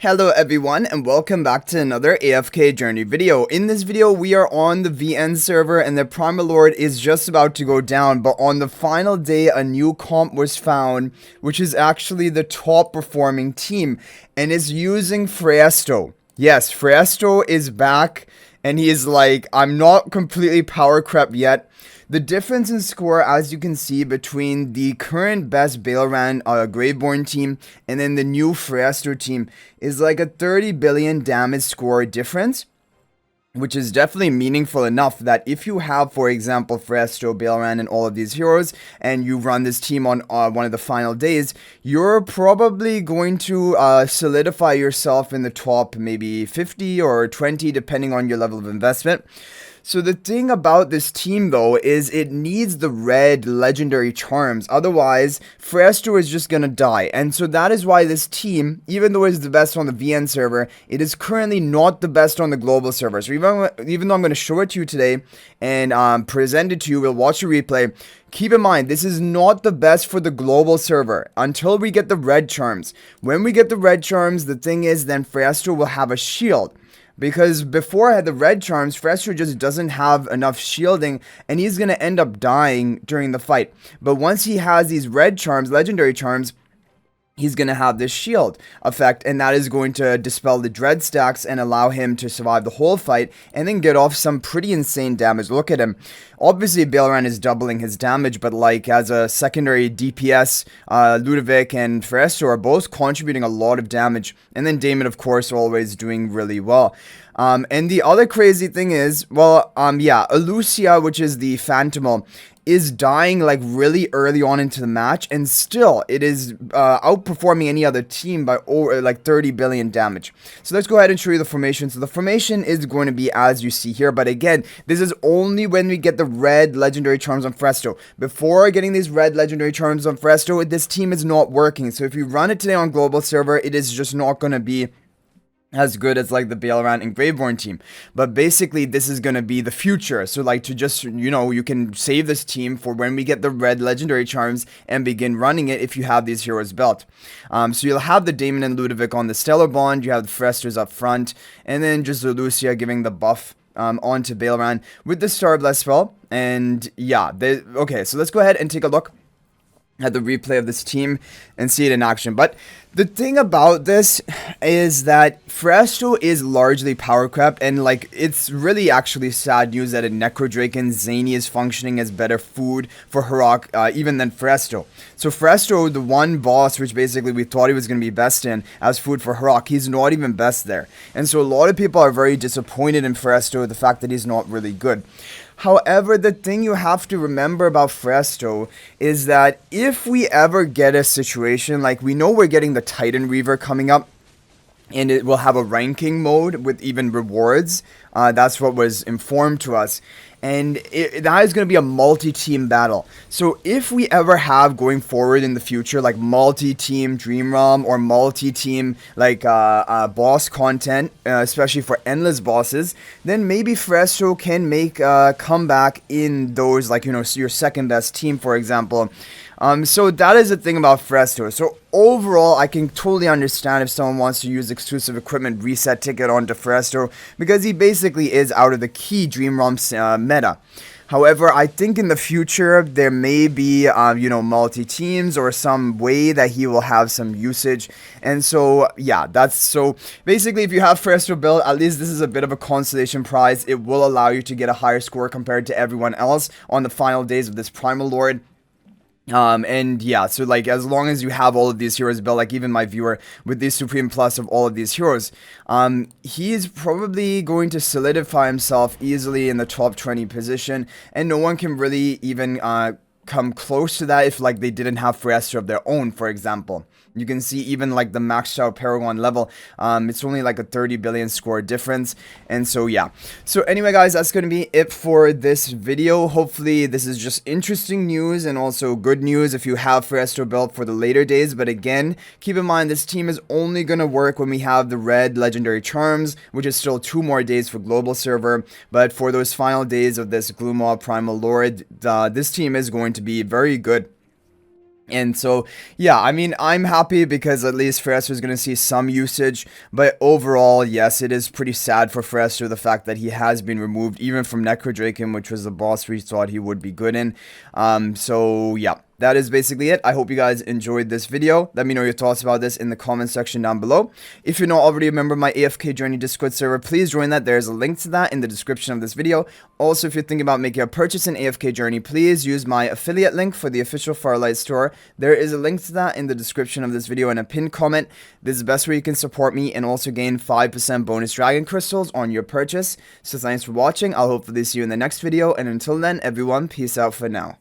Hello everyone and welcome back to another AFK journey video. In this video we are on the VN server and the Primal Lord is just about to go down, but on the final day a new comp was found which is actually the top performing team and is using Phraesto. Yes, Phraesto is back and he is like, I'm not completely Powercrept yet. The difference in score, as you can see, between the current best Bailran Graveborn team and then the new Phraesto team is like a 30 billion damage score difference, which is definitely meaningful enough that if you have, for example, Phraesto, Bailran, and all of these heroes, and you run this team on one of the final days, you're probably going to solidify yourself in the top maybe 50 or 20, depending on your level of investment. So the thing about this team though is it needs the red legendary charms, otherwise Phraesto is just gonna die. And so that is why this team, even though it's the best on the VN server, it is currently not the best on the global server. So even though I'm gonna show it to you today and present it to you, we'll watch a replay. Keep in mind, this is not the best for the global server until we get the red charms. When we get the red charms, the thing is then Phraesto will have a shield. Because before I had the red charms, Phraesto just doesn't have enough shielding and he's going to end up dying during the fight. But once he has these red charms, legendary charms, he's going to have this shield effect, and that is going to dispel the dread stacks and allow him to survive the whole fight and then get off some pretty insane damage. Look at him. Obviously, Bailran is doubling his damage, but like as a secondary DPS, Ludovic and Phraesto are both contributing a lot of damage. And then Damon, of course, always doing really well. And the other crazy thing is, well, Elucia, which is the Phantomal, is dying like really early on into the match, and still it is outperforming any other team by over like 30 billion damage. So let's go ahead and show you the formation. So the formation is going to be as you see here, but again, this is only when we get the red legendary charms on Phraesto. Before getting these red legendary charms on Phraesto, this team is not working. So if you run it today on global server, it is just not going to be as good as like the Bailran and Graveborn team. But basically this is going to be the future. So like to just, you can save this team for when we get the red legendary charms and begin running it if you have these heroes built. So you'll have the Damon and Ludovic on the Stellar Bond, you have the Phraestos up front, and then just Lucia giving the buff onto Bailran with the Star Bless spell. And yeah, okay, so let's go ahead and take a look at the replay of this team and see it in action. But the thing about this is that Phraesto is largely Powercrept, and like it's really actually sad news that a Necrodraken Zany is functioning as better food for Harok even than Phraesto. So Phraesto, the one boss which basically we thought he was going to be best in as food for Harok, he's not even best there. And so a lot of people are very disappointed in Phraesto, the fact that he's not really good. However, the thing you have to remember about Phraesto is that if we ever get a situation, like we know we're getting the Titan Reaver coming up, and it will have a ranking mode with even rewards. That's what was informed to us. And that is going to be a multi-team battle. So if we ever have going forward in the future like multi-team Dream Realm or multi-team like boss content, especially for endless bosses, then maybe Phraesto can make a comeback in those, like, your second best team, for example. So that is the thing about Phraesto. So overall, I can totally understand if someone wants to use exclusive equipment reset ticket onto Phraesto, because he basically is out of the key Dream Realm meta. However, I think in the future, there may be, multi-teams or some way that he will have some usage. And so, yeah, so basically, if you have Phraesto built, at least this is a bit of a consolation prize. It will allow you to get a higher score compared to everyone else on the final days of this Primal Lord. And yeah, so like as long as you have all of these heroes built, like even my viewer with the Supreme Plus of all of these heroes, he is probably going to solidify himself easily in the top 20 position, and no one can really even come close to that if like they didn't have Phraesto of their own, for example. You can see even like the maxed out Paragon level, it's only like a 30 billion score difference. And so yeah, so anyway guys, that's going to be it for this video. Hopefully this is just interesting news and also good news if you have Phraesto built for the later days. But again, keep in mind this team is only going to work when we have the red legendary charms, which is still 2 more days for global server. But for those final days of this Gloommaw Primal Lord, this team is going to be very good. And so, yeah, I mean, I'm happy because at least Phraesto is going to see some usage. But overall, yes, it is pretty sad for Phraesto, the fact that he has been removed, even from Necrodraken, which was the boss we thought he would be good in. So, yeah. That is basically it. I hope you guys enjoyed this video. Let me know your thoughts about this in the comment section down below. If you're not already a member of my AFK Journey Discord server, please join that. There's a link to that in the description of this video. Also, if you're thinking about making a purchase in AFK Journey, please use my affiliate link for the official Farlight store. There is a link to that in the description of this video and a pinned comment. This is the best way you can support me and also gain 5% bonus dragon crystals on your purchase. So thanks for watching. I'll hopefully see you in the next video. And until then, everyone, peace out for now.